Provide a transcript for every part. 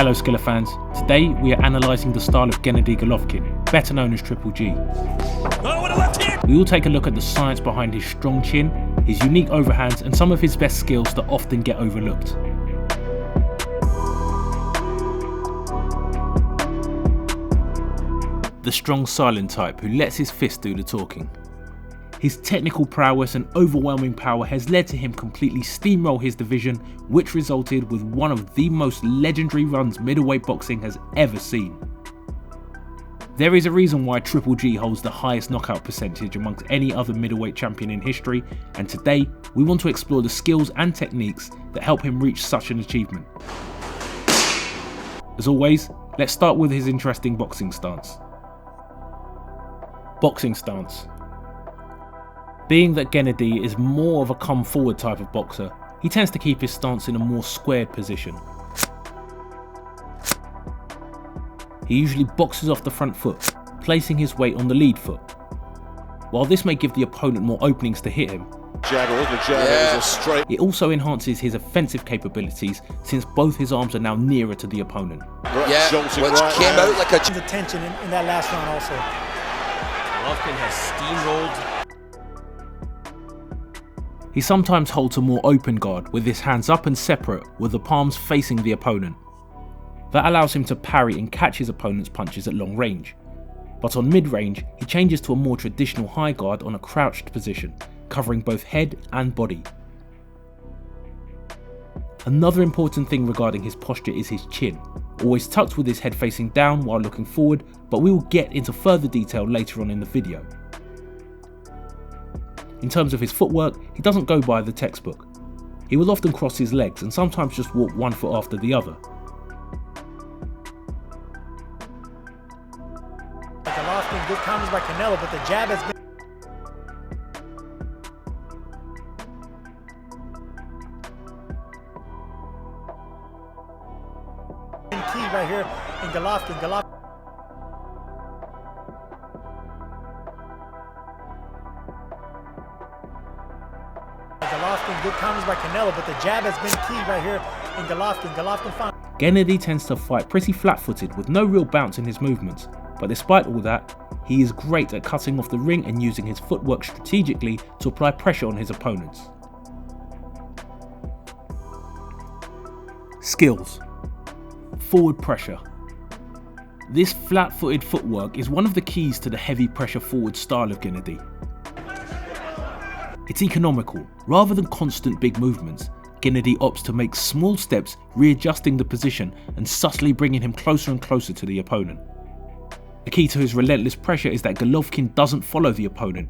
Hello Skillr fans, today we are analysing the style of Gennady Golovkin, better known as Triple G. We will take a look at the science behind his strong chin, his unique overhands and some of his best skills that often get overlooked. The strong silent type who lets his fist do the talking. His technical prowess and overwhelming power has led to him completely steamroll his division, which resulted with one of the most legendary runs middleweight boxing has ever seen. There is a reason why Triple G holds the highest knockout percentage amongst any other middleweight champion in history, and today we want to explore the skills and techniques that help him reach such an achievement. As always, let's start with his interesting boxing stance. Boxing stance. Being that Gennady is more of a come forward type of boxer, he tends to keep his stance in a more squared position. He usually boxes off the front foot, placing his weight on the lead foot. While this may give the opponent more openings to hit him, it also enhances his offensive capabilities since both his arms are now nearer to the opponent. Yeah, which came out like a tension in that last round also. Golovkin has steamrolled. He sometimes holds a more open guard with his hands up and separate with the palms facing the opponent. That allows him to parry and catch his opponent's punches at long range. But on mid-range, he changes to a more traditional high guard on a crouched position, covering both head and body. Another important thing regarding his posture is his chin, always tucked with his head facing down while looking forward, but we will get into further detail later on in the video. In terms of his footwork, he doesn't go by the textbook. He will often cross his legs and sometimes just walk one foot after the other. Golovkin, good counters by Canelo, but the jab has been key right here in Golovkin. Golovkin, good counters by Canelo, but the jab has been key right here in Golovkin. Gennady tends to fight pretty flat-footed with no real bounce in his movements, but despite all that, he is great at cutting off the ring and using his footwork strategically to apply pressure on his opponents. Skills. Forward pressure. This flat-footed footwork is one of the keys to the heavy pressure forward style of Gennady. It's economical. Rather than constant big movements, Gennady opts to make small steps, readjusting the position and subtly bringing him closer and closer to the opponent. The key to his relentless pressure is that Golovkin doesn't follow the opponent.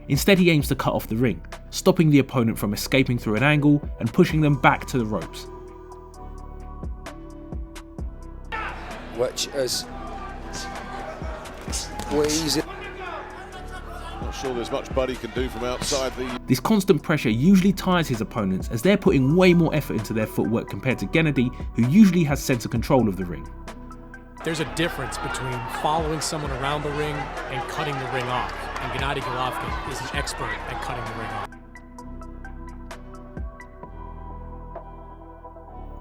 Instead, he aims to cut off the ring, stopping the opponent from escaping through an angle and pushing them back to the ropes. which is way easy. Not sure there's much Buddy can do from outside the... This constant pressure usually tires his opponents as they're putting way more effort into their footwork compared to Gennady, who usually has centre control of the ring. There's a difference between following someone around the ring and cutting the ring off, and Gennady Golovkin is an expert at cutting the ring off.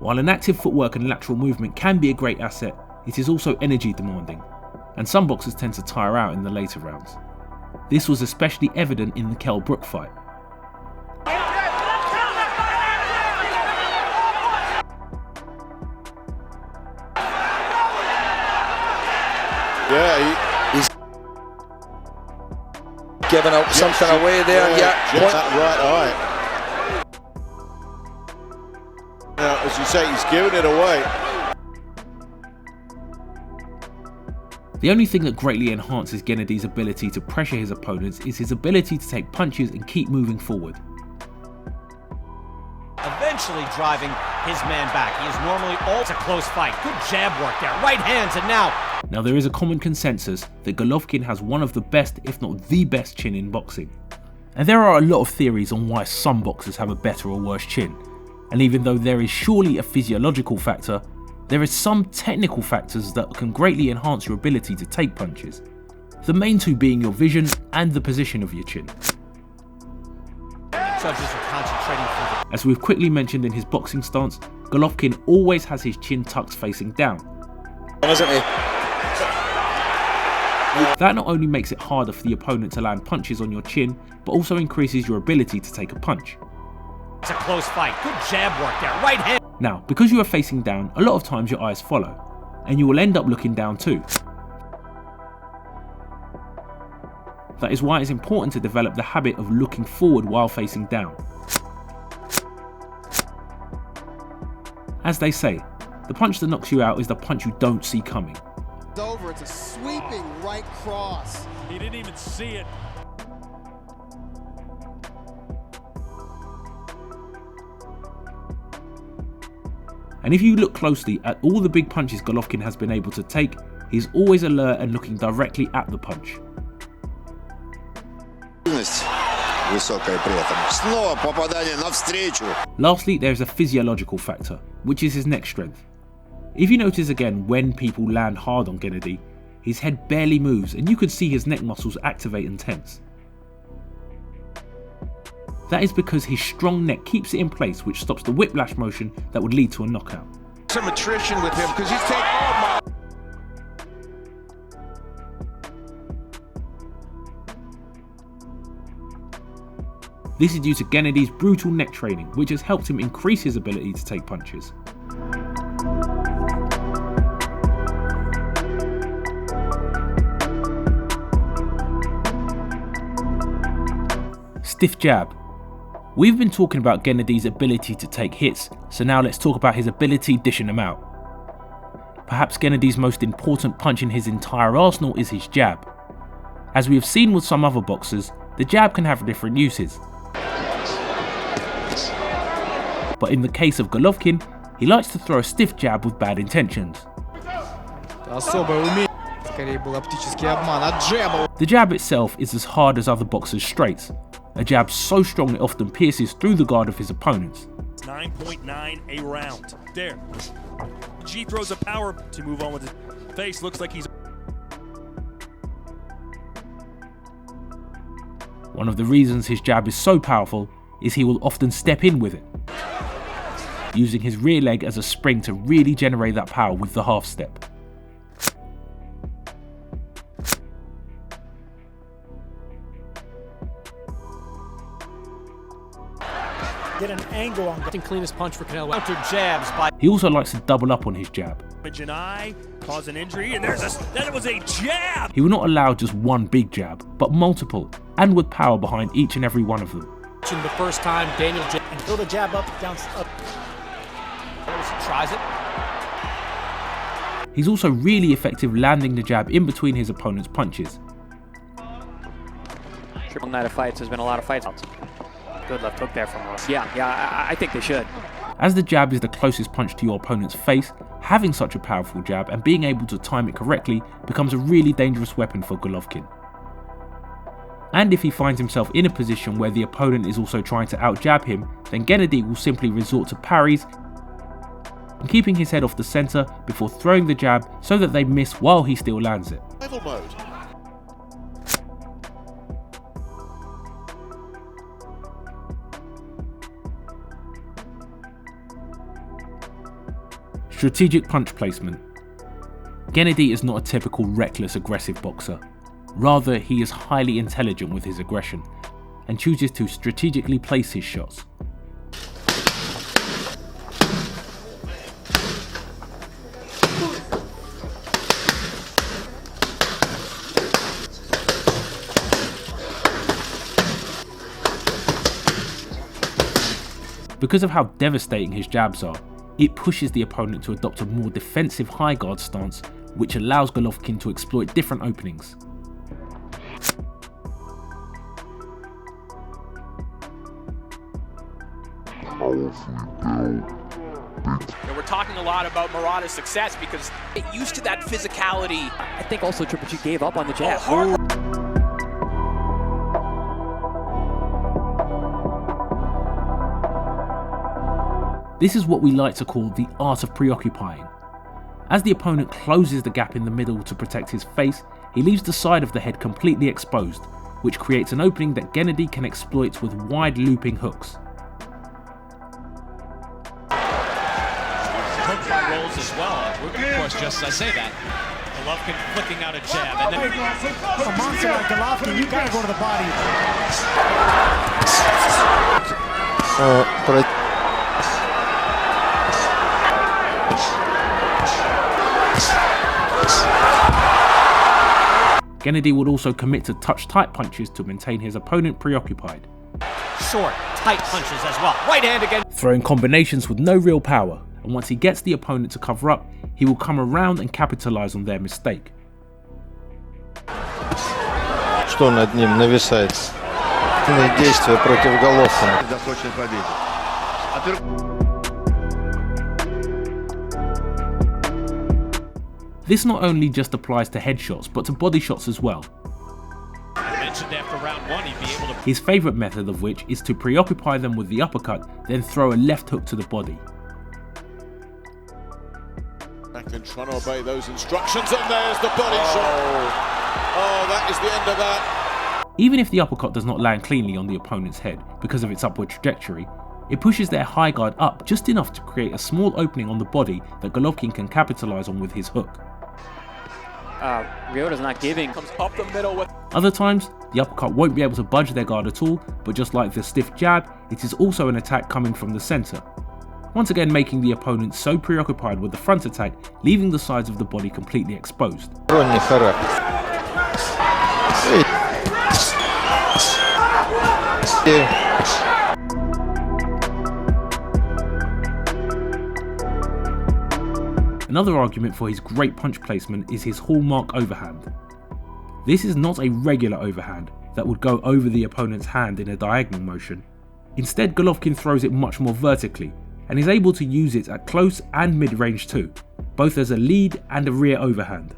While an active footwork and lateral movement can be a great asset, it is also energy demanding, and some boxers tend to tire out in the later rounds. This was especially evident in the Kell Brook fight. Yeah, he's giving up something away there. Yeah, just that right eye. Now, as you say, he's giving it away. The only thing that greatly enhances Gennady's ability to pressure his opponents is his ability to take punches and keep moving forward. Eventually driving his man back. He is normally all a close fight. Good jab work there. Right hands, and now there is a common consensus that Golovkin has one of the best, if not the best, chin in boxing. And there are a lot of theories on why some boxers have a better or worse chin. And even though there is surely a physiological factor, there is some technical factors that can greatly enhance your ability to take punches. The main two being your vision and the position of your chin. Judges are concentrating. As we've quickly mentioned in his boxing stance, Golovkin always has his chin tucked facing down. Isn't he? That not only makes it harder for the opponent to land punches on your chin, but also increases your ability to take a punch. It's a close fight. Good jab work there. Right hand. Now, because you are facing down, a lot of times your eyes follow, and you will end up looking down too. That is why it's important to develop the habit of looking forward while facing down. As they say, the punch that knocks you out is the punch you don't see coming. It's over. It's a sweeping right cross. He didn't even see it. And if you look closely at all the big punches Golovkin has been able to take, he's always alert and looking directly at the punch. Lastly, there is a physiological factor, which is his neck strength. If you notice again when people land hard on Gennady, his head barely moves and you can see his neck muscles activate and tense. That is because his strong neck keeps it in place, which stops the whiplash motion that would lead to a knockout. Some attrition with him because he's taking all my... This is due to Gennady's brutal neck training, which has helped him increase his ability to take punches. Stiff jab. We've been talking about Gennady's ability to take hits, so now let's talk about his ability dishing them out. Perhaps Gennady's most important punch in his entire arsenal is his jab. As we have seen with some other boxers, the jab can have different uses. But in the case of Golovkin, he likes to throw a stiff jab with bad intentions. The jab itself is as hard as other boxers' straights, a jab so strong it often pierces through the guard of his opponents. 9.9 a round. There. G throws a power to move on with his face. Looks like he's... One of the reasons his jab is so powerful is he will often step in with it, using his rear leg as a spring to really generate that power with the half step. Get an angle on The cleanest punch for Canelo. Counter jabs by... He also likes to double up on his jab. An eye, cause an injury, and that was a jab! He will not allow just one big jab, but multiple, and with power behind each and every one of them. The first time Daniel and throw the jab up, down, up. Tries it. He's also really effective landing the jab in between his opponent's punches. Triple night of fights, there's been a lot of fights. Good left hook there from Ross. Yeah, I think they should. As the jab is the closest punch to your opponent's face, having such a powerful jab and being able to time it correctly becomes a really dangerous weapon for Golovkin. And if he finds himself in a position where the opponent is also trying to out-jab him, then Gennady will simply resort to parries and keeping his head off the centre before throwing the jab so that they miss while he still lands it. Survival mode. Strategic punch placement. Gennady is not a typical reckless aggressive boxer. Rather, he is highly intelligent with his aggression and chooses to strategically place his shots. Because of how devastating his jabs are, it pushes the opponent to adopt a more defensive high guard stance, which allows Golovkin to exploit different openings. We're talking a lot about Murata's success because it used to that physicality. I think also Triple G gave up on the jab. This is what we like to call the art of preoccupying. As the opponent closes the gap in the middle to protect his face, he leaves the side of the head completely exposed, which creates an opening that Gennady can exploit with wide looping hooks. as well. Of course, just as I say that. Golovkin flicking out a jab. And then a monster like Golovkin, you gotta go to the body. Gennady would also commit to touch-tight punches to maintain his opponent preoccupied. Short, tight punches as well. Right hand again. Throwing combinations with no real power, and once he gets the opponent to cover up, he will come around and capitalize on their mistake. Что над ним нависает? Действия против Головкина. This not only just applies to headshots, but to body shots as well. I mentioned after round one he'd be able to... His favourite method of which is to preoccupy them with the uppercut, then throw a left hook to the body. Back and trying to obey those instructions, and there's the body shot. Oh, that is the end of that. Even if the uppercut does not land cleanly on the opponent's head because of its upward trajectory, it pushes their high guard up just enough to create a small opening on the body that Golovkin can capitalise on with his hook. Ryota's not giving. Comes up the middle with... Other times, the uppercut won't be able to budge their guard at all, but just like the stiff jab, it is also an attack coming from the centre. Once again making the opponent so preoccupied with the front attack, leaving the sides of the body completely exposed. Another argument for his great punch placement is his hallmark overhand. This is not a regular overhand that would go over the opponent's hand in a diagonal motion. Instead, Golovkin throws it much more vertically and is able to use it at close and mid-range too, both as a lead and a rear overhand.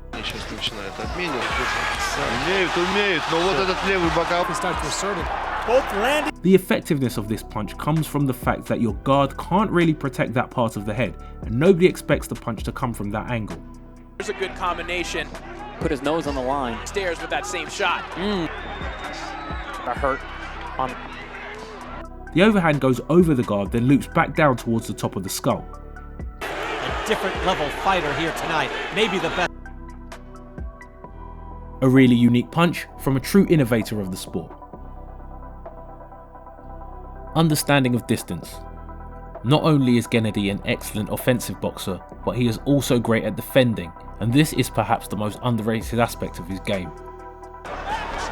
The effectiveness of this punch comes from the fact that your guard can't really protect that part of the head, and nobody expects the punch to come from that angle. There's a good combination. Put his nose on the line. Stairs with that same shot. That hurt. The overhand goes over the guard, then loops back down towards the top of the skull. A different level fighter here tonight. Maybe the best. A really unique punch from a true innovator of the sport. Understanding of distance. Not only is Gennady an excellent offensive boxer, but he is also great at defending, and this is perhaps the most underrated aspect of his game.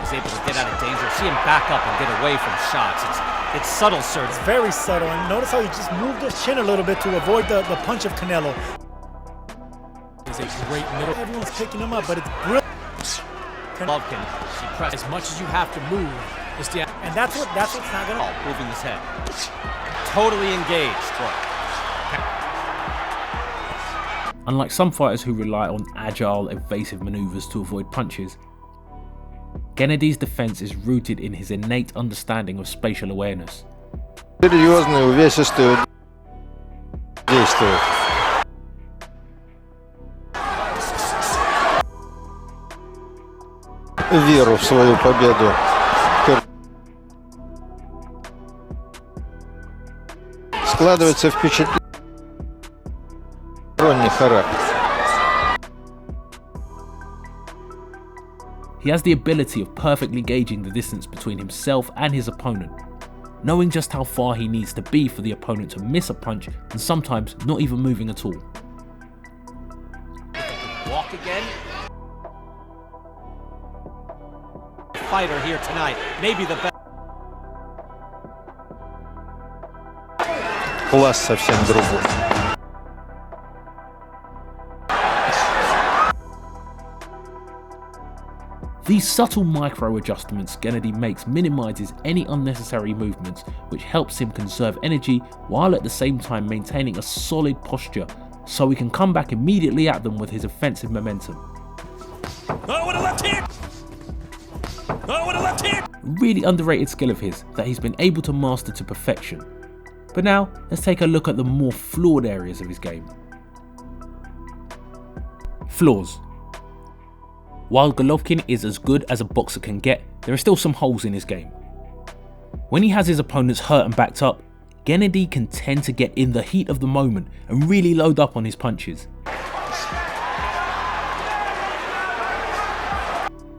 He's able to get out of danger, see him back up and get away from shots. It's subtle, sir. It's very subtle, and notice how he just moved his chin a little bit to avoid the punch of Canelo. He's a great middle. Everyone's picking him up, but it's brilliant. Golovkin, he pressed as much as you have to move. And that's what's not gonna... Moving his head. Totally engaged. Unlike some fighters who rely on agile, evasive maneuvers to avoid punches, Gennady's defense is rooted in his innate understanding of spatial awareness. Серьезные, увесистые действия. Веру в свою победу. Складывается впечатление характер. He has the ability of perfectly gauging the distance between himself and his opponent, knowing just how far he needs to be for the opponent to miss a punch and sometimes not even moving at all. Walk again. Fighter here tonight, maybe the best. Класс совсем другой. These subtle micro adjustments Gennady makes minimizes any unnecessary movements, which helps him conserve energy while at the same time maintaining a solid posture so he can come back immediately at them with his offensive momentum. Oh, what a left hand! Oh, what a left hand! A really underrated skill of his that he's been able to master to perfection. But now, let's take a look at the more flawed areas of his game. Flaws. While Golovkin is as good as a boxer can get, there are still some holes in his game. When he has his opponents hurt and backed up, Gennady can tend to get in the heat of the moment and really load up on his punches.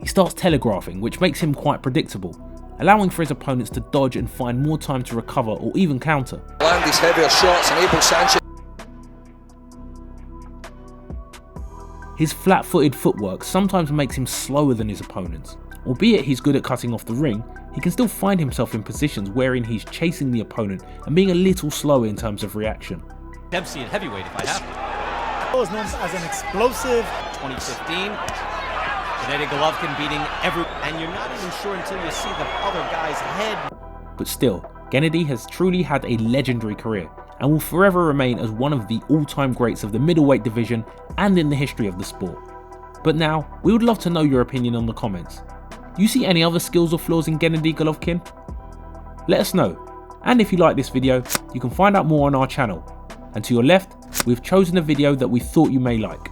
He starts telegraphing, which makes him quite predictable, allowing for his opponents to dodge and find more time to recover or even counter. Land these heavier shots and Abel Sanchez. His flat-footed footwork sometimes makes him slower than his opponents. Albeit he's good at cutting off the ring, he can still find himself in positions wherein he's chasing the opponent and being a little slower in terms of reaction. Dempsey at heavyweight if I have to. He was known as an explosive. 2015, Gennady Golovkin beating every, and you're not even sure until you see the other guy's head. But still, Gennady has truly had a legendary career and will forever remain as one of the all-time greats of the middleweight division and in the history of the sport. But now, we would love to know your opinion in the comments. Do you see any other skills or flaws in Gennady Golovkin? Let us know, and if you like this video, you can find out more on our channel. And to your left, we've chosen a video that we thought you may like.